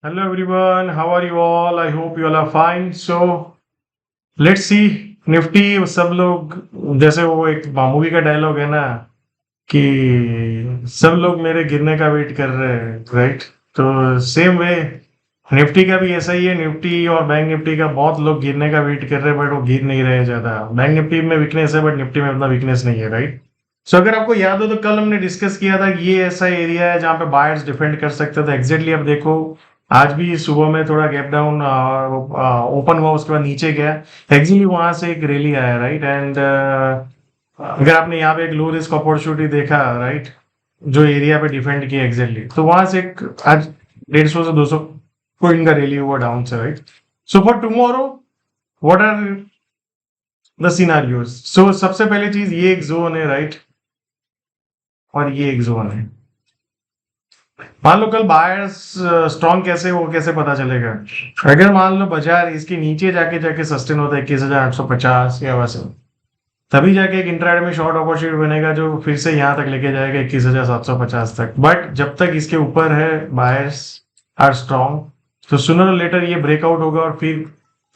Hello everyone, how are you all? I hope you all are fine. So let's see Nifty सब लोग जैसे वो एक movie का डायलॉग है ना कि सब लोग मेरे गिरने का वेट कर रहे हैं, राइट? तो सेम वे निफ्टी का भी ऐसा ही है। निफ्टी और बैंक निफ्टी का बहुत लोग गिरने का वेट कर रहे हैं, बट वो गिर नहीं रहे हैं ज्यादा। बैंक निफ्टी में वीकनेस है, बट निफ्टी में उतना वीकनेस नहीं है, राइट? सो अगर आपको याद हो तो कल हमने डिस्कस किया था कि ये ऐसा एरिया है जहां पे बायर्स डिफेंड कर सकते थे। एग्जैक्टली अब देखो, आज भी सुबह में थोड़ा गैप डाउन ओपन हुआ, उसके बाद नीचे गया। एग्जैक्टली वहां से एक रैली आया, राइट? एंड अगर आपने यहाँ पे एक लो रिस्क अपॉर्चुनिटी देखा, राइट, जो एरिया पे डिफेंड किया एग्जैक्टली, तो वहां से एक आज 150 से 200 पॉइंट का रैली हुआ डाउन से, right? So for tomorrow what are the scenarios? So सबसे पहली चीज, ये एक जोन है, राइट? और ये एक जोन है। मान लो कल बायर्स स्ट्रॉन्ग कैसे वो कैसे पता चलेगा? अगर मान लो बाजार इसके नीचे जाके जाके सस्टेन होता है 21,850 या वैसे, तभी जाके एक इंट्राडे में शॉर्ट अपॉर्चुनिटी बनेगा जो फिर से यहाँ तक लेके जाएगा 21,750 तक। बट जब तक इसके ऊपर है, बायर्स आर स्ट्रॉन्ग, तो सुनर और लेटर ये ब्रेकआउट होगा और फिर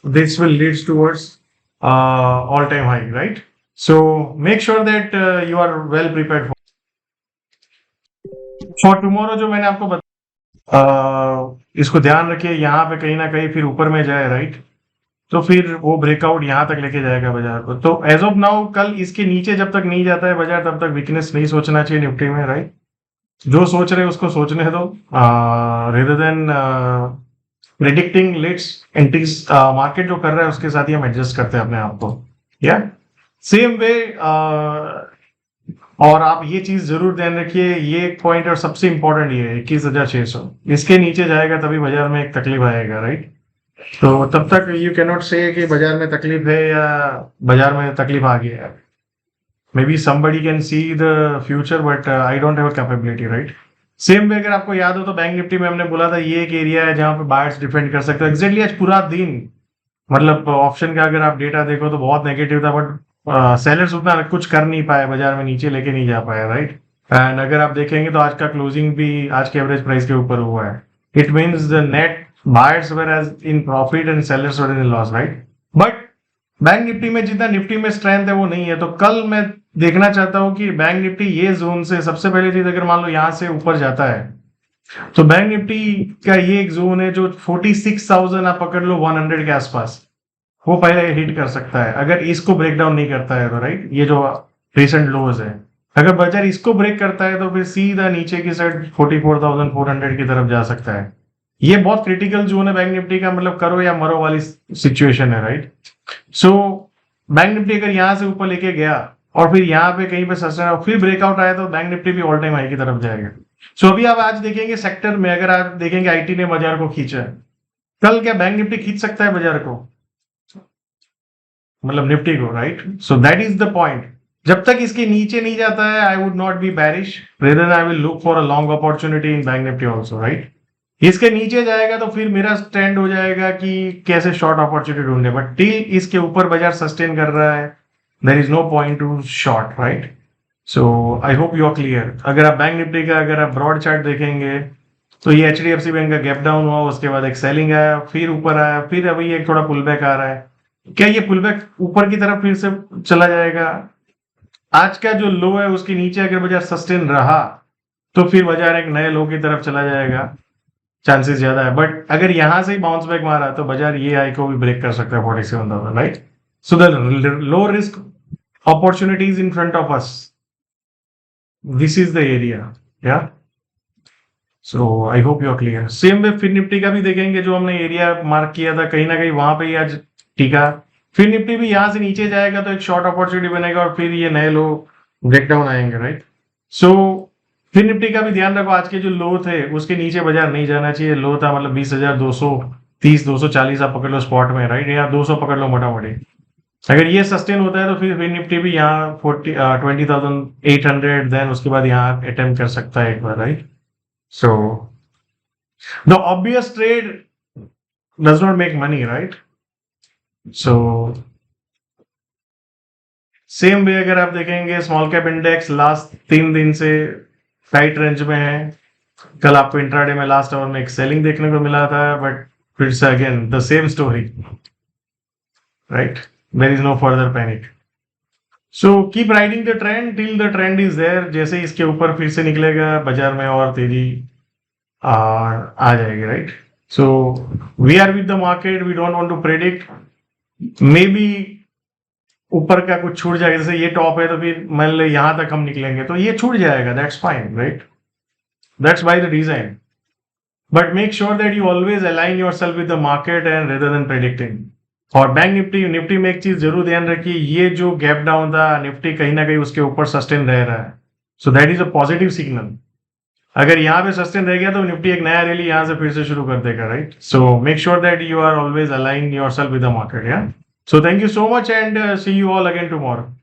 this will leads towards all time high, right? So make sure that you are well prepared for tomorrow. जो मैंने आपको इसको ध्यान रखिए, यहाँ पे कहीं ना कहीं फिर ऊपर में जाए, राइट? तो फिर वो ब्रेकआउट यहाँ तक लेके जाएगा बाजार को। तो एज ऑफ नाउ कल इसके नीचे जब तक नहीं जाता है बाजार, तब तक वीकनेस नहीं सोचना चाहिए निफ्टी में, राइट? जो सोच रहे हैं उसको सोचने दो, रेदर देन प्रिडिक्टिंग लेट्स एंटीज। मार्केट जो कर रहा है उसके साथ ही हम एडजस्ट करते हैं अपने आप को, या सेम वे। और आप ये चीज जरूर ध्यान रखिए, ये एक पॉइंट और सबसे इंपॉर्टेंट ये है, 21,600 इसके नीचे जाएगा तभी बाजार में एक तकलीफ आएगा, राइट? तो तब तक यू कैन नॉट से कि बाजार में तकलीफ है या बाजार में तकलीफ आ गया है। May be somebody can see the future, but I don't have capability, right? Same way अगर आपको याद हो तो बैंक निफ्टी में हमने बोला था ये एक एरिया है जहां पे बायर्स डिफेंड कर सकते हो। एग्जैक्टली आज पूरा दिन, मतलब ऑप्शन का अगर आप डेटा देखो तो बहुत नेगेटिव था, बट सेलर्स उतना कुछ कर नहीं पाए, बाजार में नीचे लेके नहीं जा पाए, राइट? एंड अगर आप देखेंगे तो आज का क्लोजिंग भी आज के एवरेज प्राइस के ऊपर हुआ है। It means the net buyers were as in profit and sellers were in loss, right? But bank nifty में जितना निफ्टी में स्ट्रेंथ है वो नहीं है। तो कल मैं देखना चाहता हूं कि बैंक निफ्टी ये जोन से, सबसे पहले चीज, अगर मान लो यहां से ऊपर जाता है तो बैंक निफ्टी का ये एक जोन है जो 46,000 आप पकड़ लो 100 के आसपास, वो पहले हिट कर सकता है अगर इसको ब्रेक डाउन नहीं करता है तो, राइट? ये जो रिसेंट लोज है, अगर बाजार इसको ब्रेक करता है तो फिर सीधा नीचे की साइड 44,400 की तरफ जा सकता है। ये बहुत क्रिटिकल जोन है बैंक निफ्टी का, मतलब करो या मरो वाली सिचुएशन है, राइट? सो बैंक निफ्टी अगर यहां से ऊपर लेके गया और फिर यहाँ पे कहीं पे सस्टेन और फिर ब्रेकआउट आया तो बैंक निफ्टी भी ऑल टाइम हाई की तरफ जाएगा। सो अभी आप आज देखेंगे सेक्टर में, अगर आप देखेंगे आईटी ने बाजार को खींचा है, कल क्या बैंक निफ्टी खींच सकता है बाजार को, मतलब निफ्टी को, right? So that is the point. जब तक इसके नीचे नहीं जाता है I would not be बैरिश, rather I will look for a long opportunity in bank Nifty also, right? इसके नीचे जाएगा तो फिर मेरा स्टैंड हो जाएगा कि कैसे शॉर्ट अपॉर्चुनिटी ढूंढे, बट टिल इसके ऊपर बाजार सस्टेन कर रहा है there is no point to short, right? So I hope you are clear. अगर आप बैंक निफ्टी का अगर आप ब्रॉड चार्ट देखेंगे तो ये एचडीएफसी बैंक का गैप डाउन हुआ, उसके बाद एक सेलिंग आया, फिर ऊपर आया, फिर अभी एक थोड़ा पुल बैक आ रहा है। क्या ये पुल बैक ऊपर की तरफ फिर से चला जाएगा? आज का जो लो है उसके नीचे अगर बाजार सस्टेन रहा तो फिर बाजार एक नए लो की तरफ चला जाएगा, चांसेस ज्यादा है। बट अगर यहां से ही बाउंस बैक मारा तो बाजार ये हाई को भी ब्रेक कर सकता है 47,000, right? So the low risk opportunities in front of us, this is the area, yeah? So I hope you are clear. Same way फिर निफ्टी का भी देखेंगे, जो हमने एरिया मार्क किया था कहीं ना कहीं वहां पे ही आज टीका। फिर निफ्टी भी यहां से नीचे जाएगा तो एक शॉर्ट अपॉर्चुनिटी बनेगा और फिर ये नए लो ब्रेकडाउन आएंगे, राइट? सो फिर निफ्टी का भी ध्यान रखो, आज के जो लो थे उसके नीचे बाजार नहीं जाना चाहिए। लो था मतलब 20,230 240 आप पकड़ लो स्पॉट में, राइट? या 200 पकड़ लो मोटा मोटी। अगर ये सस्टेन होता है तो फिर निफ्टी भी यहाँ 20,800, देन उसके बाद यहाँ अटेम्प्ट कर सकता है एक बार, right? So the obvious trade does not make money, right? So same way अगर आप देखेंगे स्मॉल कैप इंडेक्स लास्ट 3 दिन से टाइट रेंज में है, कल आपको इंट्राडे में लास्ट आवर में एक सेलिंग देखने को मिला था, but it's again the same story, right? There is no further panic. So keep riding the trend till the trend is there. जैसे इसके ऊपर फिर से निकलेगा, बाजार में और तेजी आ जाएगी, right? So we are with the market, we don't want to predict. Maybe ऊपर का कुछ छूट जाएगा, जैसे ये टॉप है तो फिर मान लो यहां तक हम निकलेंगे तो ये छूट जाएगा, that's fine, right? That's by the design. But make sure that you always align yourself with the market and rather than predicting. और बैंक निफ्टी में एक चीज जरूर ध्यान रखिए, ये जो गैप डाउन था निफ्टी कहीं ना कहीं उसके ऊपर सस्टेन रह रहा है, so that is a positive signal. अगर यहाँ पे सस्टेन रह गया तो निफ्टी एक नया रैली यहाँ से फिर से शुरू कर देगा, right? So make sure that you are always align yourself with the market, yeah? So thank you so much and see you all again tomorrow.